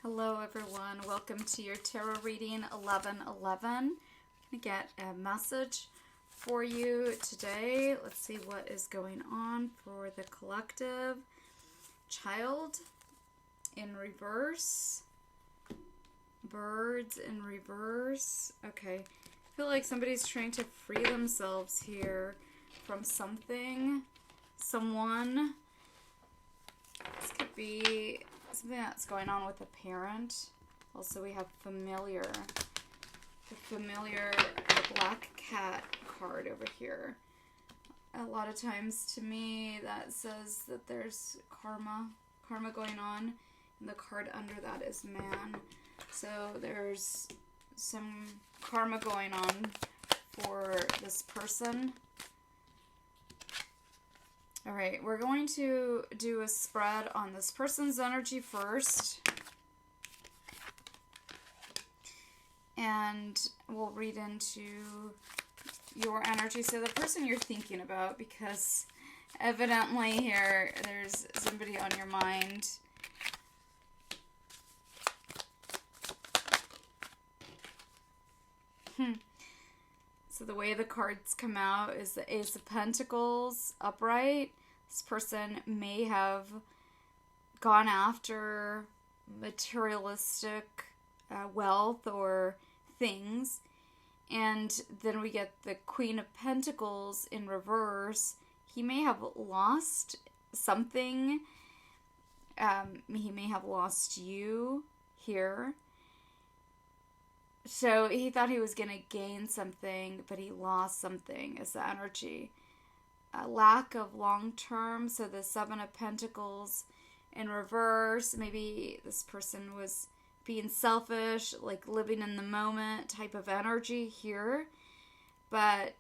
Hello everyone, welcome to your tarot reading 1111. I'm going to get a message for you today. Let's see what is going on for the collective. Child in reverse. Birds in reverse. Okay, I feel like somebody's trying to free themselves here from something, someone. This could be something that's going on with a parent. Also, we have familiar. The familiar, the black cat card over here. A lot of times to me that says that there's karma going on. And the card under that is man. So there's some karma going on for this person. All right, we're going to do a spread on this person's energy first. And we'll read into your energy. So the person you're thinking about, because evidently here there's somebody on your mind. So the way the cards come out is the Ace of Pentacles upright. This person may have gone after materialistic wealth or things. And then we get the Queen of Pentacles in reverse. He may have lost something. He may have lost you here. So he thought he was going to gain something, but he lost something is the energy. A lack of long-term, so the Seven of Pentacles in reverse. Maybe this person was being selfish, like living in the moment type of energy here. But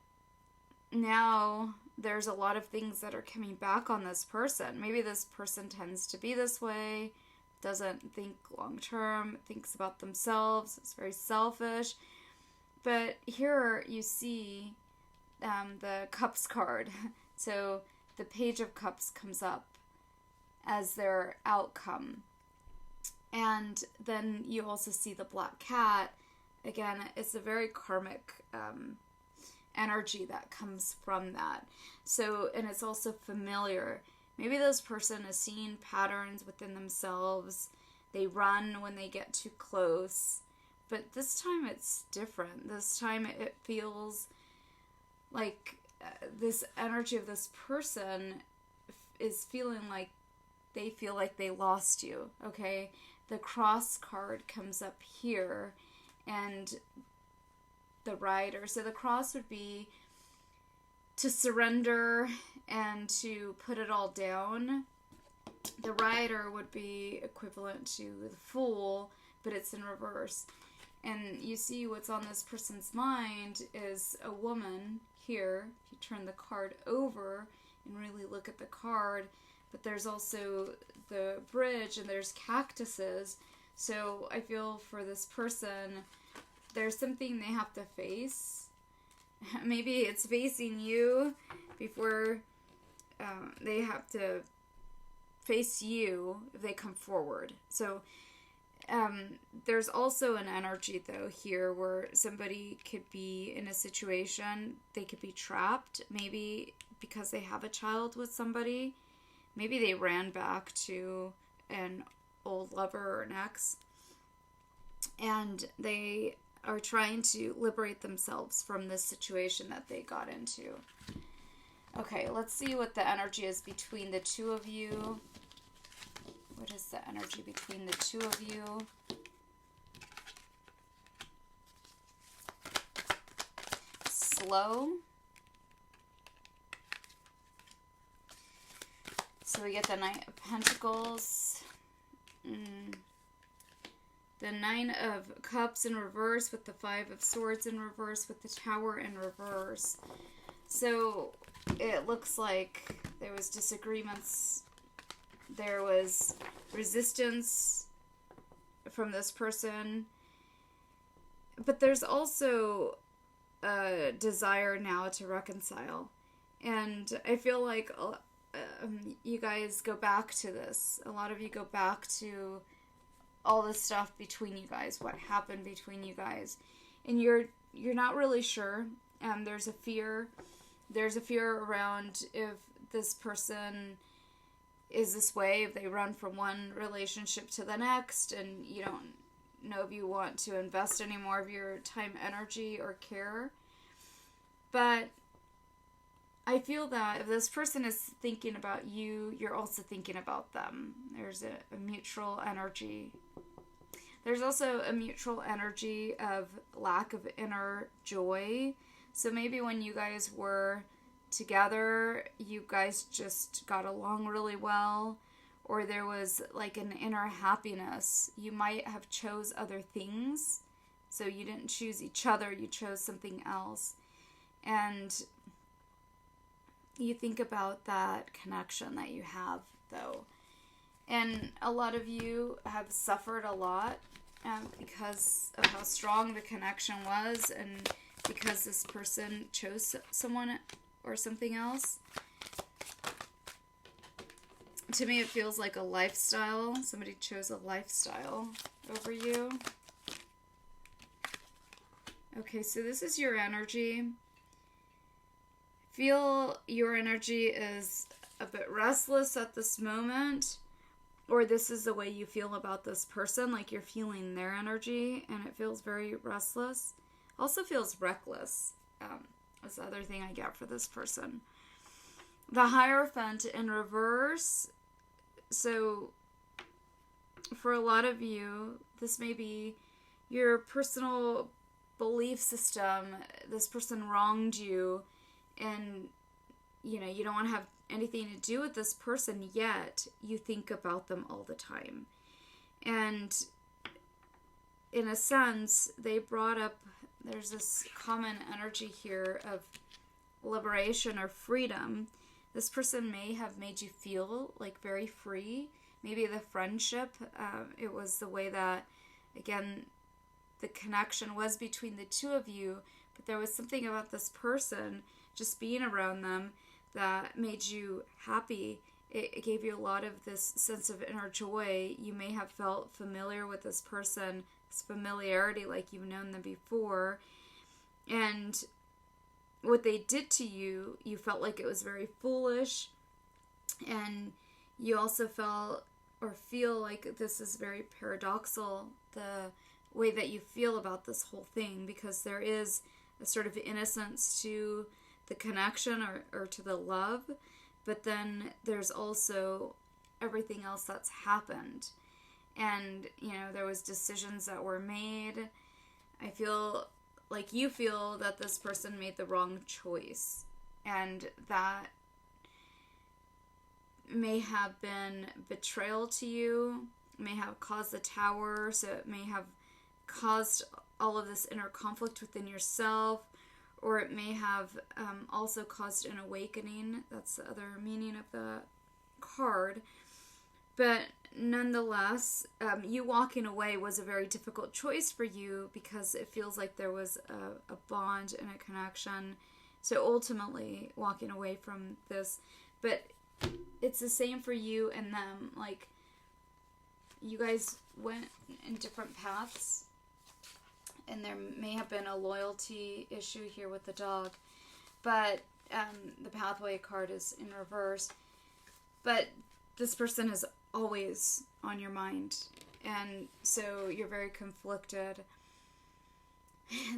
now there's a lot of things that are coming back on this person. Maybe this person tends to be this way. Doesn't think long term, thinks about themselves, it's very selfish. But here you see the Cups card. So the Page of Cups comes up as their outcome. And then you also see the Black Cat. Again, it's a very karmic energy that comes from that. So, and it's also familiar. Maybe this person is seeing patterns within themselves. They run when they get too close. But this time it's different. This time it feels like this energy of this person is feeling like they feel like they lost you, okay? The Cross card comes up here and the Rider. So the Cross would be to surrender and to put it all down. The Rider would be equivalent to the Fool, but it's in reverse. And you see what's on this person's mind is a woman here. If you turn the card over and really look at the card, but there's also the bridge and there's cactuses. So I feel for this person, there's something they have to face. Maybe it's facing you before they have to face you if they come forward. So there's also an energy though here where somebody could be in a situation, they could be trapped, maybe because they have a child with somebody. Maybe they ran back to an old lover or an ex, and they are trying to liberate themselves from this situation that they got into. Okay, let's see what the energy is between the two of you. What is the energy between the two of you? Slow. So we get the Knight of Pentacles. The Nine of Cups in reverse with the Five of Swords in reverse with the Tower in reverse. So it looks like there was disagreements. There was resistance from this person. But there's also a desire now to reconcile. And I feel like you guys go back to this. A lot of you go back to all this stuff between you guys, what happened between you guys, and you're not really sure. There's a fear around if this person is this way, if they run from one relationship to the next, and you don't know if you want to invest any more of your time, energy, or care. But I feel that if this person is thinking about you, you're also thinking about them. There's a mutual energy. There's also a mutual energy of lack of inner joy. So maybe when you guys were together, you guys just got along really well, or there was like an inner happiness. You might have chose other things, so you didn't choose each other, you chose something else. And you think about that connection that you have, though. And a lot of you have suffered a lot because of how strong the connection was, and because this person chose someone or something else. To me, it feels like a lifestyle. Somebody chose a lifestyle over you. Okay, so this is your energy. Feel your energy is a bit restless at this moment, or this is the way you feel about this person, like you're feeling their energy, and it feels very restless. Also feels reckless. That's the other thing I get for this person. The Hierophant in reverse. So for a lot of you, this may be your personal belief system. This person wronged you, and you don't want to have anything to do with this person, yet you think about them all the time. And in a sense, they brought up, there's this common energy here of liberation or freedom. This person may have made you feel like very free. Maybe the friendship, it was the way that, again, the connection was between the two of you, but there was something about this person, just being around them, that made you happy. It gave you a lot of this sense of inner joy. You may have felt familiar with this person, this familiarity, like you've known them before. And what they did to you, you felt like it was very foolish. And you also felt or feel like this is very paradoxical, the way that you feel about this whole thing, because there is a sort of innocence to the connection or to the love, but then there's also everything else that's happened. And, there was decisions that were made. I feel like you feel that this person made the wrong choice, and that may have been betrayal to you, may have caused the tower, so it may have caused all of this inner conflict within yourself, or it may have also caused an awakening. That's the other meaning of the card. But nonetheless, you walking away was a very difficult choice for you, because it feels like there was a bond and a connection. So ultimately, walking away from this. But it's the same for you and them. Like, you guys went in different paths, and there may have been a loyalty issue here with the dog. But the pathway card is in reverse. But this person is always on your mind, and so you're very conflicted.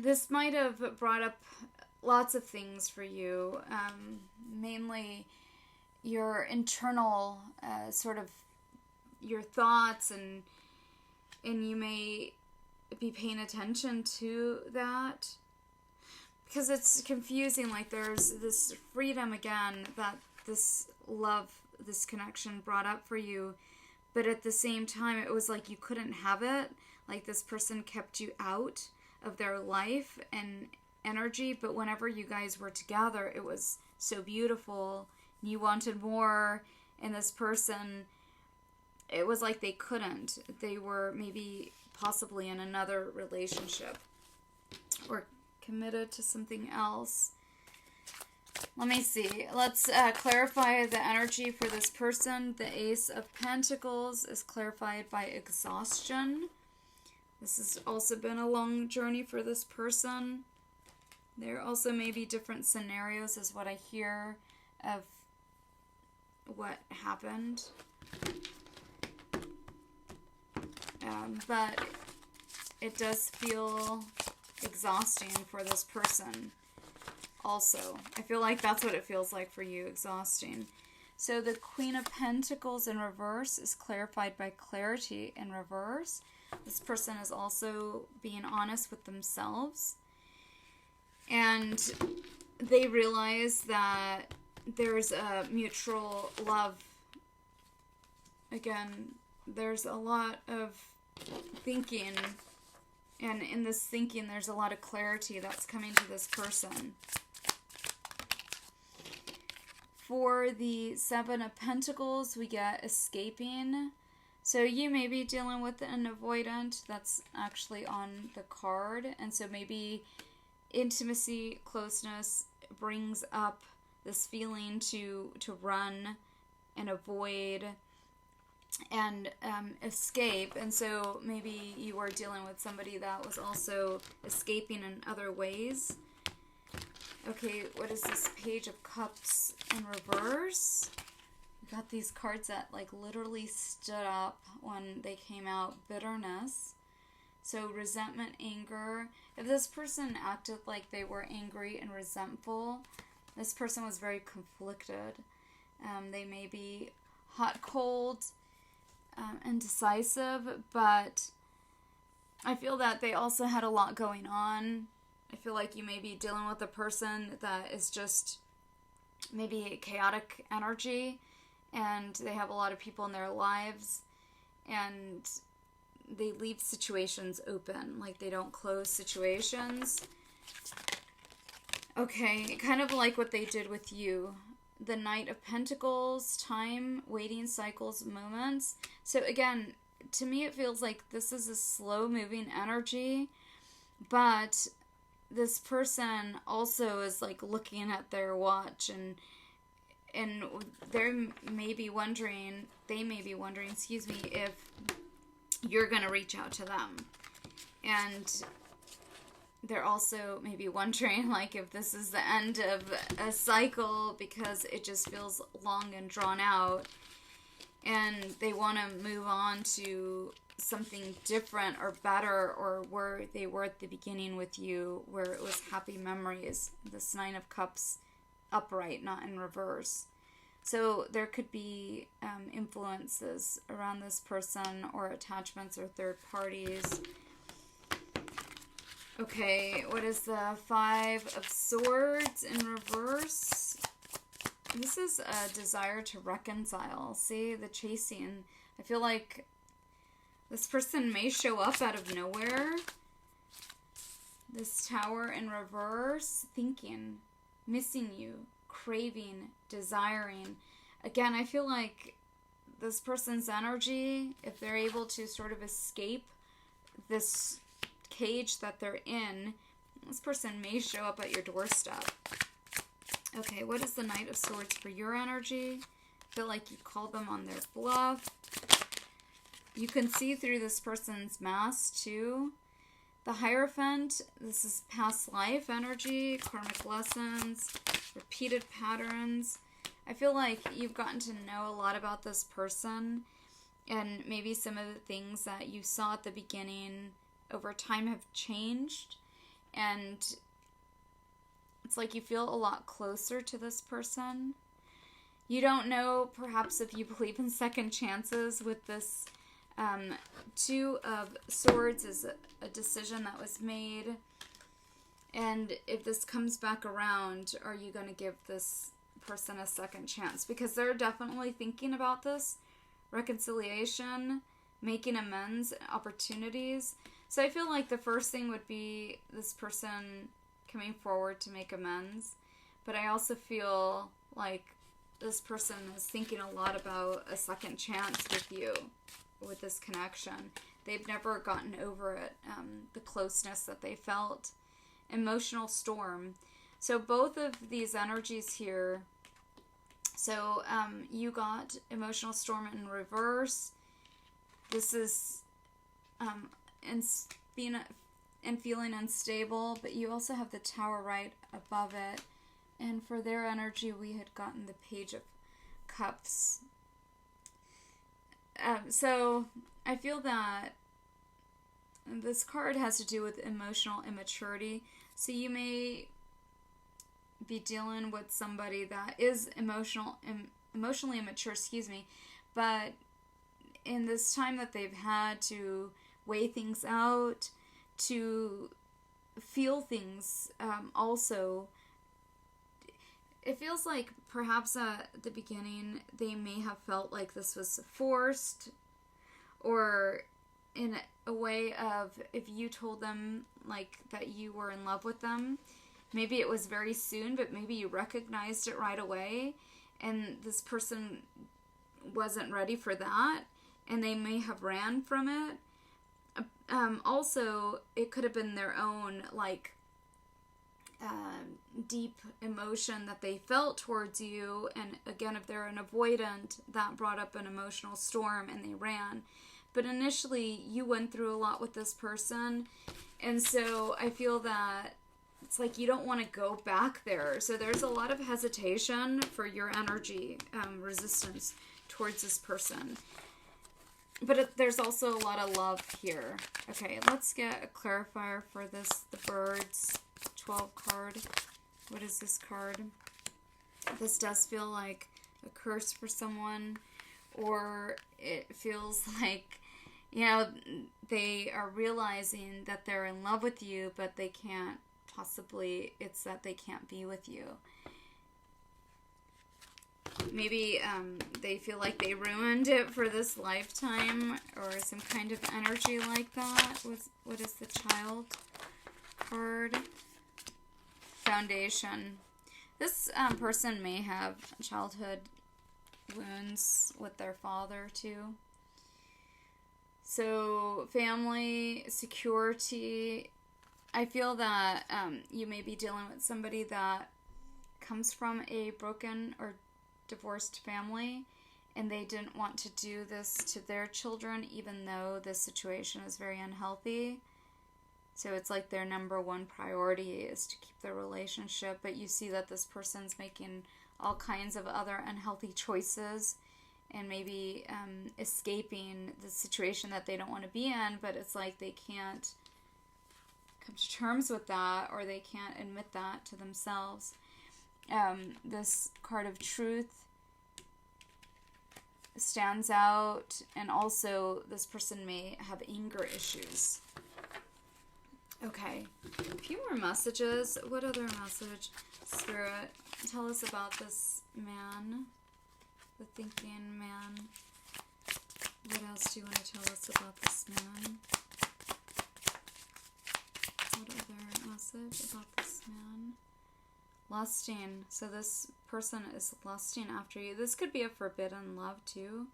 This might have brought up lots of things for you, mainly your internal sort of your thoughts, and you may be paying attention to that, because it's confusing. Like, there's this freedom again that this love, this connection brought up for you, but at the same time it was like you couldn't have it. Like, this person kept you out of their life and energy, but whenever you guys were together, it was so beautiful. You wanted more, and this person, it was like they couldn't. They were maybe possibly in another relationship or committed to something else. Let me see. Let's clarify the energy for this person. The Ace of Pentacles is clarified by exhaustion. This has also been a long journey for this person. There also may be different scenarios is what I hear of what happened. But it does feel exhausting for this person also. I feel like that's what it feels like for you, exhausting. So the Queen of Pentacles in reverse is clarified by clarity in reverse. This person is also being honest with themselves. And they realize that there's a mutual love. Again, there's a lot of thinking. And in this thinking, there's a lot of clarity that's coming to this person. For the Seven of Pentacles, we get escaping. So you may be dealing with an avoidant that's actually on the card. And so maybe intimacy, closeness brings up this feeling to run and avoid and escape. And so maybe you are dealing with somebody that was also escaping in other ways. Okay, what is this? Page of Cups in reverse. We got these cards that like literally stood up when they came out. Bitterness. So resentment, anger. If this person acted like they were angry and resentful, this person was very conflicted. They may be hot, cold, indecisive, but I feel that they also had a lot going on. I feel like you may be dealing with a person that is just maybe a chaotic energy, and they have a lot of people in their lives, and they leave situations open, like they don't close situations. Okay, kind of like what they did with you. The Knight of Pentacles, time, waiting cycles, moments. So again, to me it feels like this is a slow-moving energy, but this person also is like looking at their watch, and they may be wondering, excuse me, if you're going to reach out to them. And they're also maybe wondering like if this is the end of a cycle, because it just feels long and drawn out, and they want to move on to something different or better, or where they were at the beginning with you, where it was happy memories. This Nine of Cups upright, not in reverse. So there could be influences around this person, or attachments or third parties. Okay, what is the Five of Swords in reverse? This is a desire to reconcile. See, the chasing. I feel like this person may show up out of nowhere. This Tower in reverse, thinking, missing you, craving, desiring. Again, I feel like this person's energy, if they're able to sort of escape this cage that they're in, this person may show up at your doorstep. Okay, what is the Knight of Swords for your energy? I feel like you called them on their bluff. You can see through this person's mask too. The Hierophant, this is past life energy, karmic lessons, repeated patterns. I feel like you've gotten to know a lot about this person, and maybe some of the things that you saw at the beginning over time have changed, and it's like you feel a lot closer to this person. You don't know perhaps if you believe in second chances with this. Two of Swords is a decision that was made, and if this comes back around, are you going to give this person a second chance? Because they're definitely thinking about this reconciliation, making amends, opportunities. So I feel like the first thing would be this person coming forward to make amends, but I also feel like this person is thinking a lot about a second chance with you, with this connection. They've never gotten over it, the closeness that they felt. Emotional storm. So both of these energies here. So you got emotional storm in reverse. This is being and feeling unstable, but you also have the Tower right above it. And for their energy, we had gotten the Page of Cups. So I feel that this card has to do with emotional immaturity. So you may be dealing with somebody that is emotionally immature, but in this time that they've had to weigh things out, to feel things, also, it feels like perhaps at the beginning they may have felt like this was forced, or in a way of, if you told them like that you were in love with them, maybe it was very soon, but maybe you recognized it right away, and this person wasn't ready for that, and they may have ran from it. Also, it could have been their own, like, deep emotion that they felt towards you, and again, if they're an avoidant, that brought up an emotional storm and they ran. But initially, you went through a lot with this person, and so I feel that it's like you don't want to go back there. So there's a lot of hesitation for your energy, resistance towards this person. But there's also a lot of love here. Okay, let's get a clarifier for this, the birds 12 card. What is this card? This does feel like a curse for someone, or it feels like, you know, they are realizing that they're in love with you, but they can't possibly, it's that they can't be with you. Maybe they feel like they ruined it for this lifetime, or some kind of energy like that. What is the Child card? Foundation. This person may have childhood wounds with their father too. So family, security. I feel that you may be dealing with somebody that comes from a broken or divorced family, and they didn't want to do this to their children, even though this situation is very unhealthy. So it's like their number one priority is to keep the relationship, but you see that this person's making all kinds of other unhealthy choices, and maybe escaping the situation that they don't want to be in, but it's like they can't come to terms with that, or they can't admit that to themselves. This card of Truth stands out, and also this person may have anger issues. Okay, a few more messages. What other message, Spirit? Tell us about this man, the thinking man. What else do you want to tell us about this man? What other message about this man? Lusting. So this person is lusting after you. This could be a forbidden love too.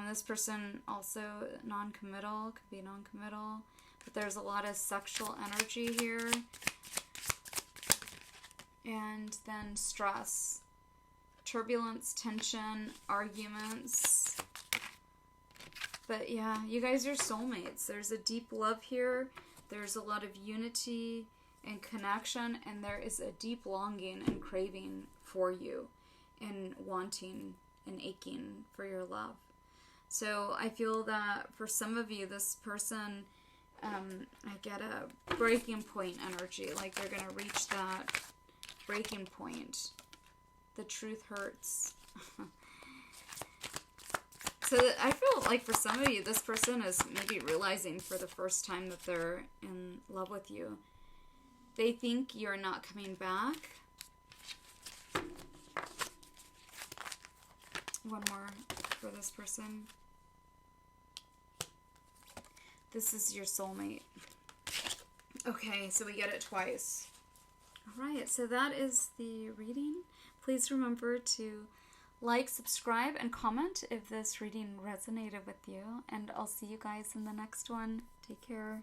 This person also non-committal, could be non-committal, but there's a lot of sexual energy here. And then stress, turbulence, tension, arguments. But yeah, you guys are soulmates. There's a deep love here. There's a lot of unity and connection, and there is a deep longing and craving for you, and wanting and aching for your love. So I feel that for some of you, this person, I get a breaking point energy, like they're going to reach that breaking point. The truth hurts. So I feel like for some of you, this person is maybe realizing for the first time that they're in love with you. They think you're not coming back. One more for this person. This is your soulmate. Okay, so we get it twice. Alright, so that is the reading. Please remember to like, subscribe, and comment if this reading resonated with you. And I'll see you guys in the next one. Take care.